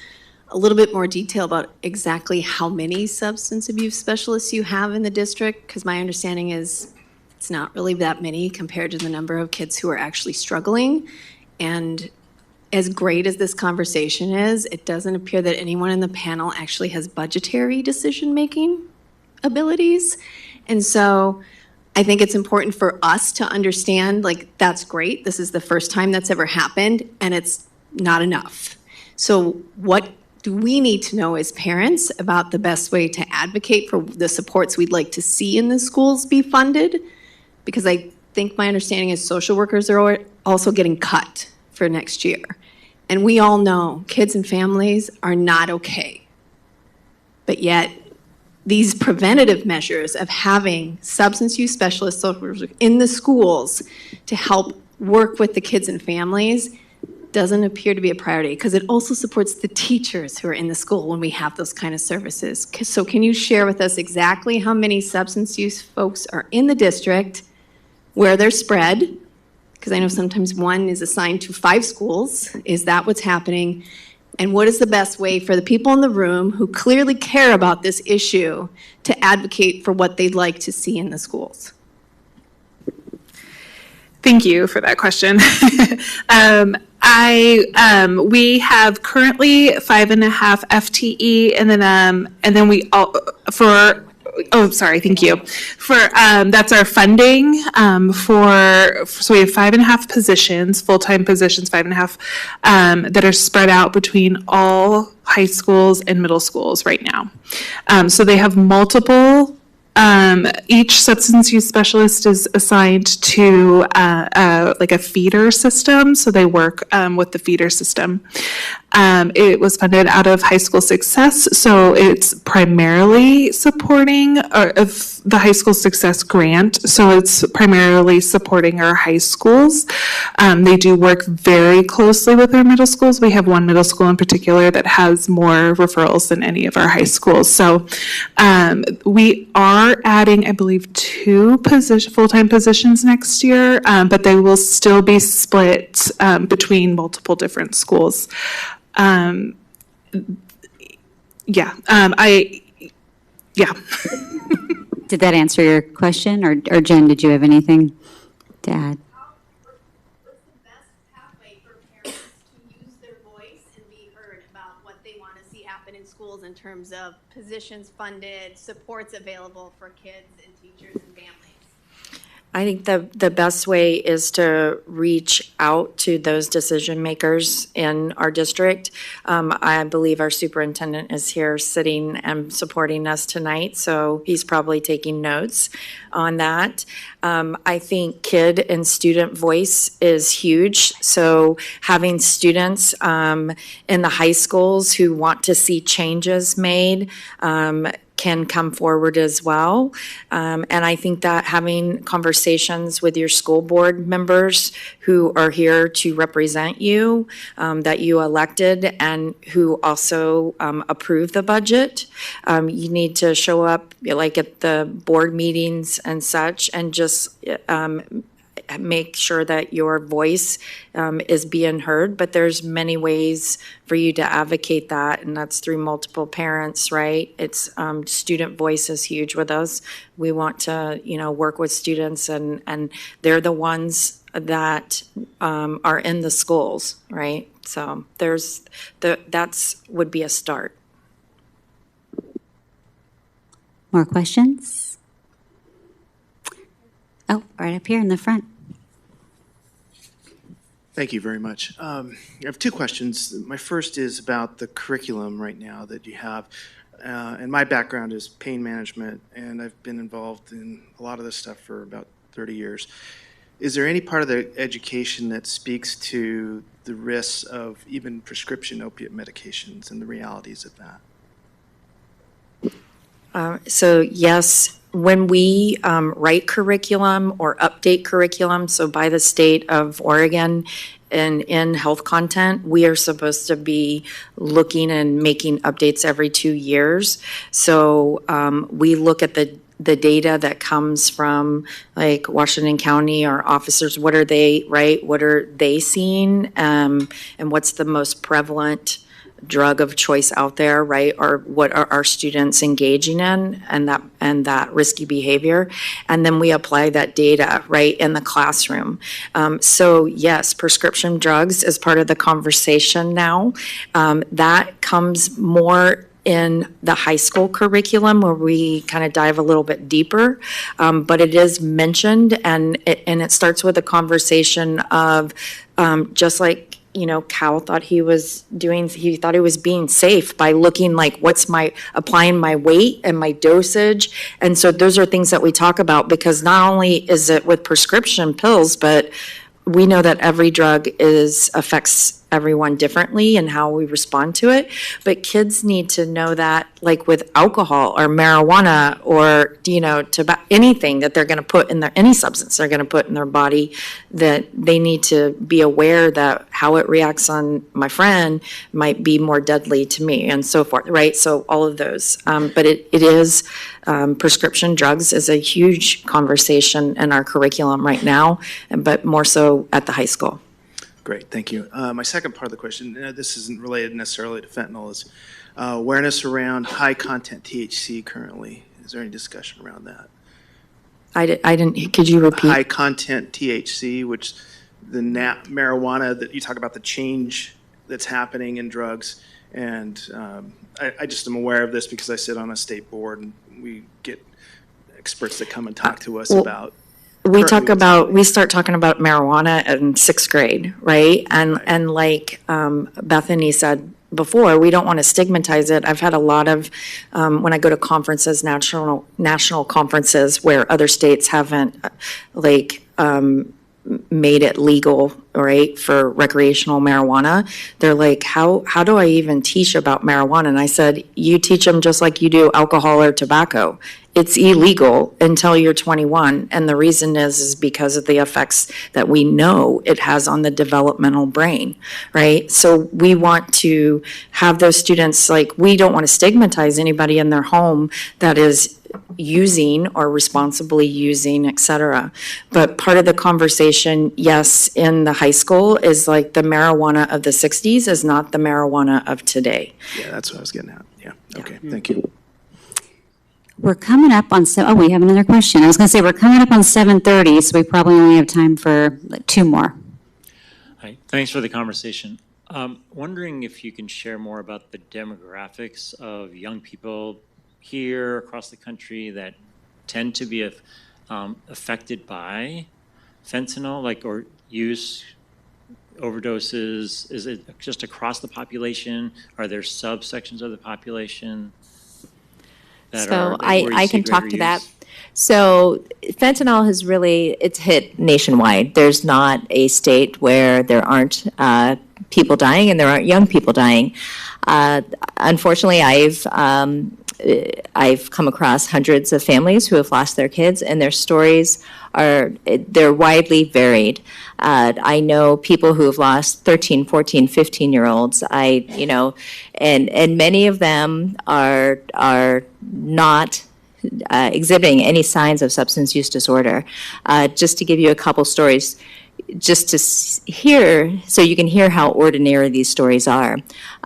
a little bit more detail about exactly how many substance abuse specialists you have in the district, because my understanding is it's not really that many compared to the number of kids who are actually struggling. And as great as this conversation is, it doesn't appear that anyone in the panel actually has budgetary decision-making abilities. And so I think it's important for us to understand, like, that's great. This is the first time that's ever happened, and it's not enough. So what do we need to know as parents about the best way to advocate for the supports we'd like to see in the schools be funded? Because I think my understanding is social workers are also getting cut for next year. And we all know kids and families are not okay. But yet, these preventative measures of having substance use specialists in the schools to help work with the kids and families doesn't appear to be a priority, because it also supports the teachers who are in the school when we have those kind of services. So can you share with us exactly how many substance use folks are in the district, where they're spread? Because I know sometimes one is assigned to 5 schools. Is that what's happening? And what is the best way for the people in the room who clearly care about this issue to advocate for what they'd like to see in the schools? Thank you for that question. We have currently 5.5 FTE, and then we all thank you for that's our funding so we have 5.5 positions, full-time positions, 5.5 that are spread out between all high schools and middle schools right now. So they have multiple. Each substance use specialist is assigned to like a feeder system, so they work with the feeder system. It was funded out of High School Success, so it's primarily supporting the High School Success grant, so it's primarily supporting our high schools. They do work very closely with our middle schools. We have one middle school in particular that has more referrals than any of our high schools. So we are adding, I believe, 2 full-time positions next year, but they will still be split between multiple different schools. Yeah. Did that answer your question, or Jen, did you have anything to add? What's the best pathway for parents to use their voice and be heard about what they want to see happen in schools in terms of positions funded, supports available for kids and teachers and families? I think the best way is to reach out to those decision makers in our district. I believe our superintendent is here sitting and supporting us tonight, so he's probably taking notes on that. I think kid and student voice is huge, so having students in the high schools who want to see changes made can come forward as well. And I think that having conversations with your school board members who are here to represent you, that you elected, and who also approve the budget, you need to show up like at the board meetings and such, and just make sure that your voice is being heard. But there's many ways for you to advocate that, and that's through multiple parents, right? It's student voice is huge with us. We want to, work with students, and they're the ones that are in the schools, right? So that's would be a start. More questions? Oh, right up here in the front. Thank you very much. I have 2 questions. My first is about the curriculum right now that you have. And my background is pain management, and I've been involved in a lot of this stuff for about 30 years. Is there any part of the education that speaks to the risks of even prescription opiate medications and the realities of that? So yes, when we write curriculum or update curriculum, so by the state of Oregon and in health content, we are supposed to be looking and making updates every 2 years. So we look at the data that comes from like Washington County or officers. What are they, right? What are they seeing? And what's the most prevalent drug of choice out there, right? Or what are our students engaging in, and that risky behavior, and then we apply that data right in the classroom. So yes, prescription drugs is part of the conversation now. That comes more in the high school curriculum, where we kind of dive a little bit deeper, but it is mentioned, and it starts with a conversation of just like, Cal thought he thought he was being safe by looking like applying my weight and my dosage. And so those are things that we talk about, because not only is it with prescription pills, but we know that every drug affects everyone differently and how we respond to it. But kids need to know that, like with alcohol or marijuana or, anything that they're going to put in their, any substance they're going to put in their body, that they need to be aware that how it reacts on my friend might be more deadly to me and so forth, right? So all of those. But it is, prescription drugs is a huge conversation in our curriculum right now, but more so at the high school. Great, thank you. My second part of the question, this isn't related necessarily to fentanyl, is awareness around high content THC currently. Is there any discussion around that? I didn't, could you repeat? High content THC, which the marijuana that you talk about, the change that's happening in drugs. And I just am aware of this because I sit on a state board and we get experts that come and talk to us about. We start talking about marijuana in sixth grade, right? And like Bethany said before, we don't want to stigmatize it. I've had a lot of, when I go to conferences, national conferences where other states haven't made it legal, right, for recreational marijuana. They're like, how do I even teach about marijuana? And I said, you teach them just like you do alcohol or tobacco. It's illegal until you're 21. And the reason is because of the effects that we know it has on the developmental brain, right? So we want to have those students, like, we don't want to stigmatize anybody in their home that is using or responsibly using, et cetera. But part of the conversation, yes, in the high school is like the marijuana of the 60s is not the marijuana of today. Yeah, that's what I was getting at. Yeah, okay, thank you. We're coming up on, we have another question. I was going to say, we're coming up on 7:30, so we probably only have time for two more. Hi, thanks for the conversation. Wondering if you can share more about the demographics of young people here across the country that tend to be affected by fentanyl, or use overdoses. Is it just across the population? Are there subsections of the population? So I can talk to that. So fentanyl has really, it's hit nationwide. There's not a state where there aren't people dying and there aren't young people dying. Unfortunately, I've come across hundreds of families who have lost their kids, and their stories they're widely varied. I know people who have lost 13, 14, 15-year-olds. And many of them are not exhibiting any signs of substance use disorder. Just to give you a couple stories, just to hear, so you can hear how ordinary these stories are.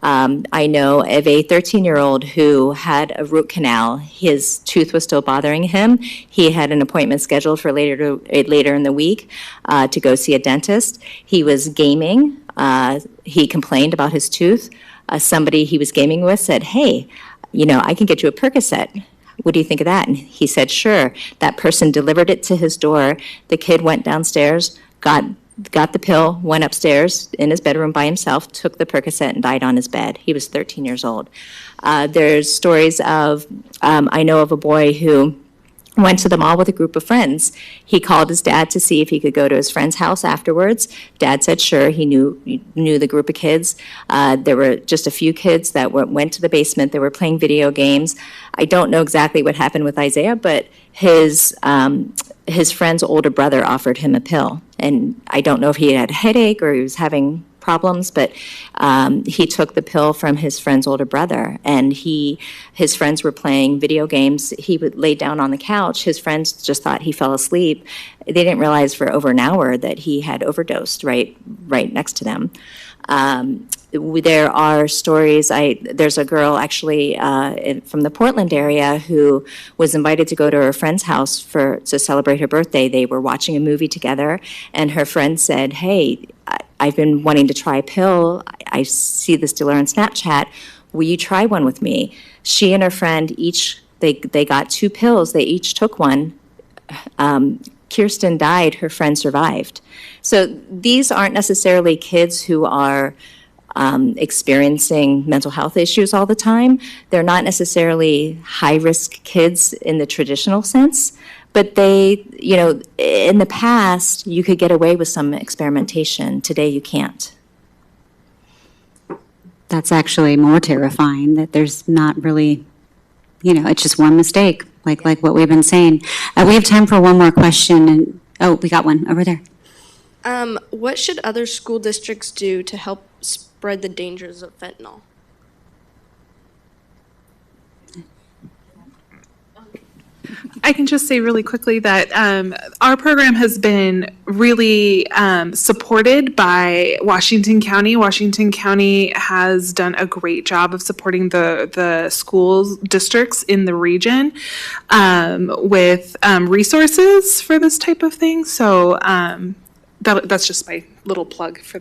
I know of a 13-year-old who had a root canal. His tooth was still bothering him. He had an appointment scheduled for later in the week to go see a dentist. He was gaming. He complained about his tooth. Somebody he was gaming with said, "Hey, I can get you a Percocet. What do you think of that?" And he said, "Sure." That person delivered it to his door. The kid went downstairs, got the pill, went upstairs in his bedroom by himself, took the Percocet, and died on his bed. He was 13 years old. There's stories of, I know of a boy who went to the mall with a group of friends. He called his dad to see if he could go to his friend's house afterwards. Dad said sure. He knew the group of kids. There were just a few kids that went to the basement. They were playing video games. I don't know exactly what happened with Isaiah, but his friend's older brother offered him a pill. And I don't know if he had a headache or he was having problems, but he took the pill from his friend's older brother, and his friends were playing video games. He would lay down on the couch. His friends just thought he fell asleep. They didn't realize for over an hour that he had overdosed right next to them. There are stories. There's a girl actually from the Portland area who was invited to go to her friend's house to celebrate her birthday. They were watching a movie together, and her friend said, "Hey, I've been wanting to try a pill. I see this dealer on Snapchat. Will you try one with me?" She and her friend they got two pills. They each took one. Kirsten died. Her friend survived. So these aren't necessarily kids who are experiencing mental health issues all the time. They're not necessarily high-risk kids in the traditional sense, but they, in the past, you could get away with some experimentation. Today, you can't. That's actually more terrifying, that there's not really, it's just one mistake, like what we've been saying. We have time for one more question, and, we got one over there. What should other school districts do to help spread the dangers of fentanyl? I can just say really quickly that our program has been really supported by Washington County. Washington County has done a great job of supporting the school districts in the region with resources for this type of thing. So that's just my little plug for.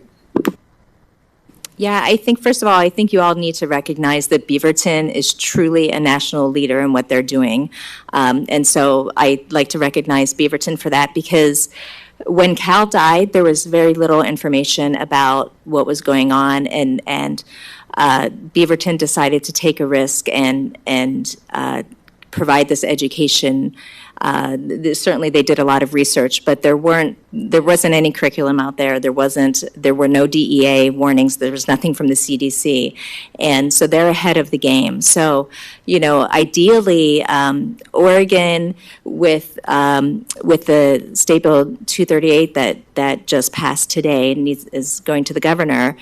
Yeah, I think, first of all, I think you all need to recognize that Beaverton is truly a national leader in what they're doing. And so I'd like to recognize Beaverton for that, because when Cal died, there was very little information about what was going on, and Beaverton decided to take a risk and provide this education. Certainly they did a lot of research, but there wasn't any curriculum out there. There were no DEA warnings. There was nothing from the CDC. And so they're ahead of the game. So, ideally, Oregon with the State Bill 238 that just passed today and is going to the governor,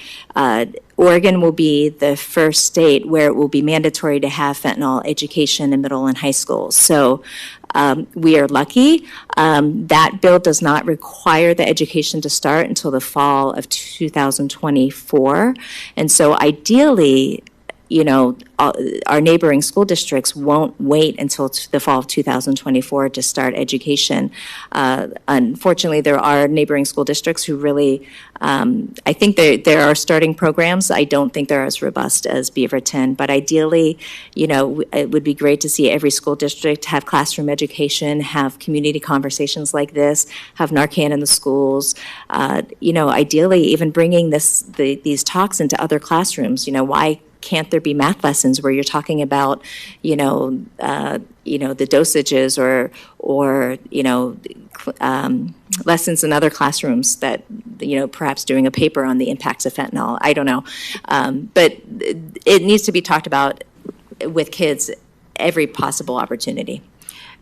Oregon will be the first state where it will be mandatory to have fentanyl education in middle and high schools. So we are lucky. That bill does not require the education to start until the fall of 2024. And so ideally, our neighboring school districts won't wait until the fall of 2024 to start education. Unfortunately, there are neighboring school districts who really, I think there are starting programs. I don't think they're as robust as Beaverton, but ideally, it would be great to see every school district have classroom education, have community conversations like this, have Narcan in the schools. Ideally, even bringing these talks into other classrooms. Why can't there be math lessons where you're talking about, the dosages or lessons in other classrooms that, perhaps doing a paper on the impacts of fentanyl. I don't know. But it needs to be talked about with kids every possible opportunity.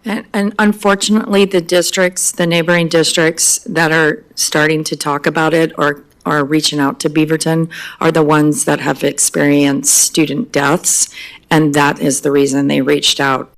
And unfortunately, the neighboring districts that are starting to talk about it or are reaching out to Beaverton are the ones that have experienced student deaths, and that is the reason they reached out